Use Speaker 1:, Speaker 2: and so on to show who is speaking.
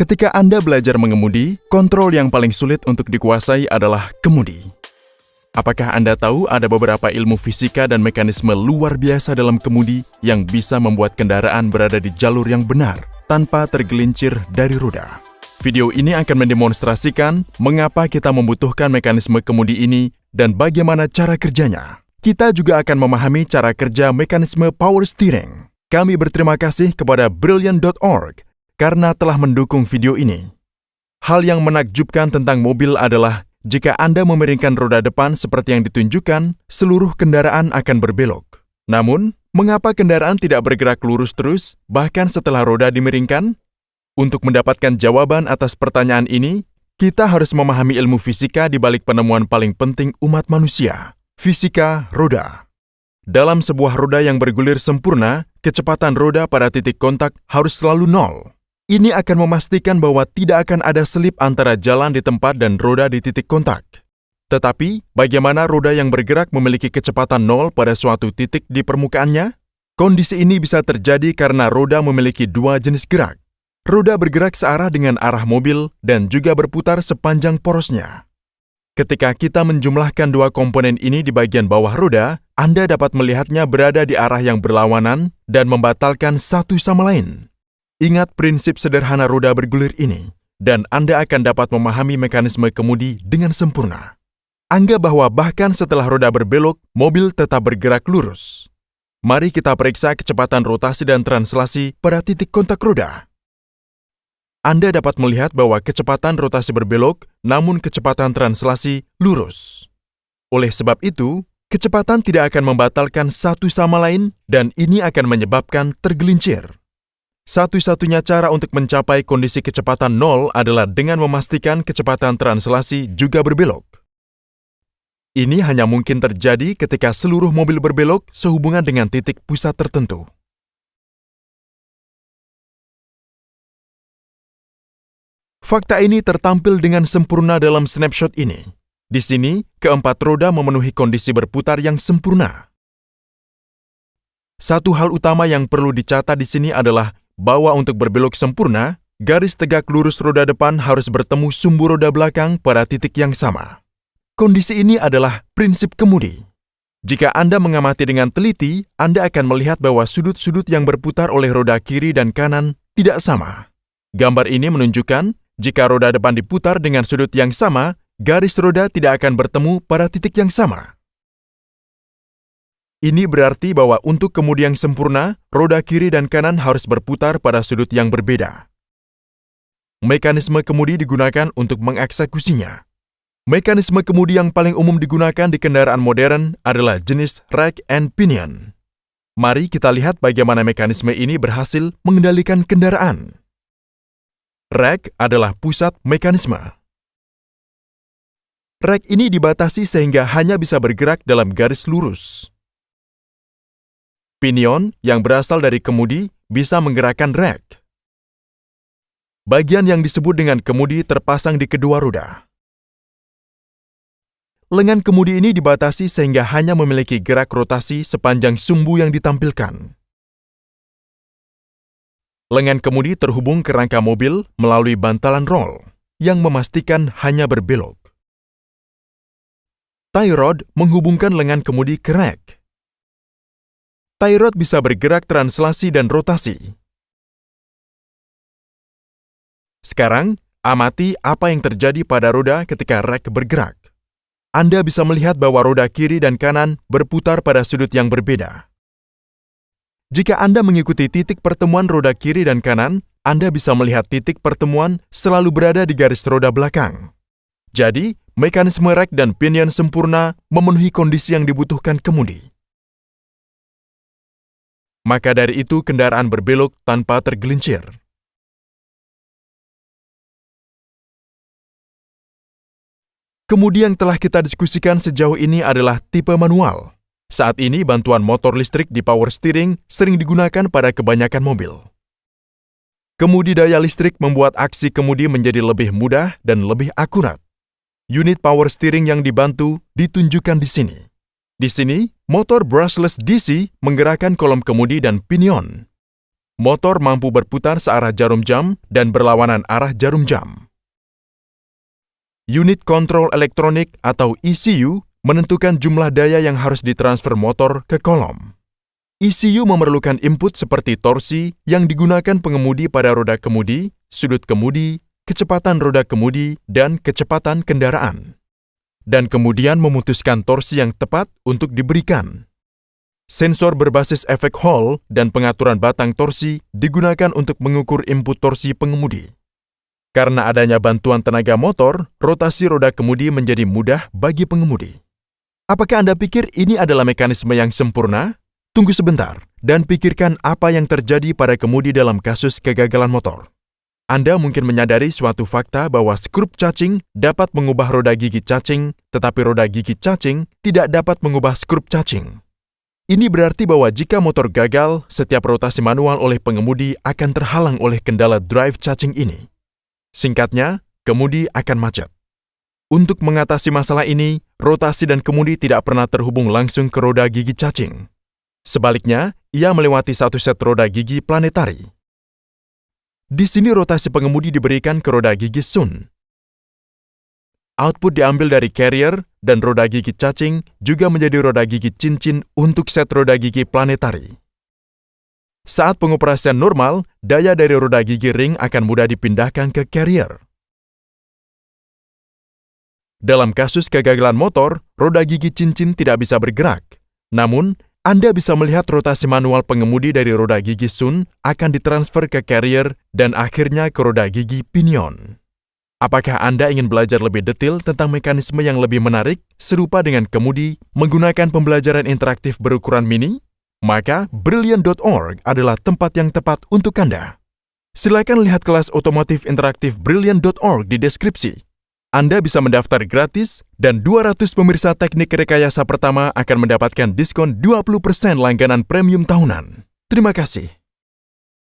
Speaker 1: Ketika Anda belajar mengemudi, kontrol yang paling sulit untuk dikuasai adalah kemudi. Apakah Anda tahu ada beberapa ilmu fisika dan mekanisme luar biasa dalam kemudi yang bisa membuat kendaraan berada di jalur yang benar tanpa tergelincir dari roda? Video ini akan mendemonstrasikan mengapa kita membutuhkan mekanisme kemudi ini dan bagaimana cara kerjanya. Kita juga akan memahami cara kerja mekanisme power steering. Kami berterima kasih kepada Brilliant.org karena telah mendukung video ini. Hal yang menakjubkan tentang mobil adalah jika Anda memiringkan roda depan seperti yang ditunjukkan, seluruh kendaraan akan berbelok. Namun, mengapa kendaraan tidak bergerak lurus terus, bahkan setelah roda dimiringkan? Untuk mendapatkan jawaban atas pertanyaan ini, kita harus memahami ilmu fisika di balik penemuan paling penting umat manusia, fisika roda. Dalam sebuah roda yang bergulir sempurna, kecepatan roda pada titik kontak harus selalu 0. Ini akan memastikan bahwa tidak akan ada selip antara jalan di tempat dan roda di titik kontak. Tetapi, bagaimana roda yang bergerak memiliki kecepatan 0 pada suatu titik di permukaannya? Kondisi ini bisa terjadi karena roda memiliki dua jenis gerak. Roda bergerak searah dengan arah mobil dan juga berputar sepanjang porosnya. Ketika kita menjumlahkan dua komponen ini di bagian bawah roda, Anda dapat melihatnya berada di arah yang berlawanan dan membatalkan satu sama lain. Ingat prinsip sederhana roda bergulir ini, dan Anda akan dapat memahami mekanisme kemudi dengan sempurna. Anggap bahwa bahkan setelah roda berbelok, mobil tetap bergerak lurus. Mari kita periksa kecepatan rotasi dan translasi pada titik kontak roda. Anda dapat melihat bahwa kecepatan rotasi berbelok, namun kecepatan translasi lurus. Oleh sebab itu, kecepatan tidak akan membatalkan satu sama lain, dan ini akan menyebabkan tergelincir. Satu-satunya cara untuk mencapai kondisi kecepatan 0 adalah dengan memastikan kecepatan translasi juga berbelok. Ini hanya mungkin terjadi ketika seluruh mobil berbelok sehubungan dengan titik pusat tertentu. Fakta ini tertampil dengan sempurna dalam snapshot ini. Di sini, keempat roda memenuhi kondisi berputar yang sempurna. Satu hal utama yang perlu dicatat di sini adalah bahwa untuk berbelok sempurna, garis tegak lurus roda depan harus bertemu sumbu roda belakang pada titik yang sama. Kondisi ini adalah prinsip kemudi. Jika Anda mengamati dengan teliti, Anda akan melihat bahwa sudut-sudut yang berputar oleh roda kiri dan kanan tidak sama. Gambar ini menunjukkan jika roda depan diputar dengan sudut yang sama, garis roda tidak akan bertemu pada titik yang sama. Ini berarti bahwa untuk kemudi yang sempurna, roda kiri dan kanan harus berputar pada sudut yang berbeda. Mekanisme kemudi digunakan untuk mengeksekusinya. Mekanisme kemudi yang paling umum digunakan di kendaraan modern adalah jenis rack and pinion. Mari kita lihat bagaimana mekanisme ini berhasil mengendalikan kendaraan. Rack adalah pusat mekanisme. Rack ini dibatasi sehingga hanya bisa bergerak dalam garis lurus. Pinion yang berasal dari kemudi bisa menggerakkan rack. Bagian yang disebut dengan kemudi terpasang di kedua roda. Lengan kemudi ini dibatasi sehingga hanya memiliki gerak rotasi sepanjang sumbu yang ditampilkan. Lengan kemudi terhubung ke rangka mobil melalui bantalan roll yang memastikan hanya berbelok. Tie rod menghubungkan lengan kemudi ke rack. Tie rod bisa bergerak translasi dan rotasi. Sekarang, amati apa yang terjadi pada roda ketika rack bergerak. Anda bisa melihat bahwa roda kiri dan kanan berputar pada sudut yang berbeda. Jika Anda mengikuti titik pertemuan roda kiri dan kanan, Anda bisa melihat titik pertemuan selalu berada di garis roda belakang. Jadi, mekanisme rack dan pinion sempurna memenuhi kondisi yang dibutuhkan kemudi. Maka dari itu kendaraan berbelok tanpa tergelincir. Kemudi yang telah kita diskusikan sejauh ini adalah tipe manual. Saat ini bantuan motor listrik di power steering sering digunakan pada kebanyakan mobil. Kemudi daya listrik membuat aksi kemudi menjadi lebih mudah dan lebih akurat. Unit power steering yang dibantu ditunjukkan di sini. Di sini, motor brushless DC menggerakkan kolom kemudi dan pinion. motor mampu berputar searah jarum jam dan berlawanan arah jarum jam. Unit kontrol elektronik atau ECU menentukan jumlah daya yang harus ditransfer motor ke kolom. ECU memerlukan input seperti torsi yang digunakan pengemudi pada roda kemudi, sudut kemudi, kecepatan roda kemudi, dan kecepatan kendaraan. Dan kemudian memutuskan torsi yang tepat untuk diberikan. Sensor berbasis efek Hall dan pengaturan batang torsi digunakan untuk mengukur input torsi pengemudi. Karena adanya bantuan tenaga motor, rotasi roda kemudi menjadi mudah bagi pengemudi. Apakah Anda pikir ini adalah mekanisme yang sempurna? Tunggu sebentar dan pikirkan apa yang terjadi pada kemudi dalam kasus kegagalan motor. Anda mungkin menyadari suatu fakta bahwa skrup cacing dapat mengubah roda gigi cacing, tetapi roda gigi cacing tidak dapat mengubah skrup cacing. Ini berarti bahwa jika motor gagal, setiap rotasi manual oleh pengemudi akan terhalang oleh kendala drive cacing ini. Singkatnya, kemudi akan macet. Untuk mengatasi masalah ini, rotasi dan kemudi tidak pernah terhubung langsung ke roda gigi cacing. Sebaliknya, ia melewati satu set roda gigi planetari. Di sini rotasi pengemudi diberikan ke roda gigi sun. Output diambil dari carrier dan roda gigi cacing juga menjadi roda gigi cincin untuk set roda gigi planetari. Saat pengoperasian normal, daya dari roda gigi ring akan mudah dipindahkan ke carrier. Dalam kasus kegagalan motor, roda gigi cincin tidak bisa bergerak. Namun, Anda bisa melihat rotasi manual pengemudi dari roda gigi sun akan ditransfer ke carrier dan akhirnya ke roda gigi pinion. Apakah Anda ingin belajar lebih detail tentang mekanisme yang lebih menarik, serupa dengan kemudi, menggunakan pembelajaran interaktif berukuran mini? Maka Brilliant.org adalah tempat yang tepat untuk Anda. Silakan lihat kelas otomotif interaktif Brilliant.org di deskripsi. Anda bisa mendaftar gratis dan 200 pemirsa teknik rekayasa pertama akan mendapatkan diskon 20% langganan premium tahunan. Terima kasih.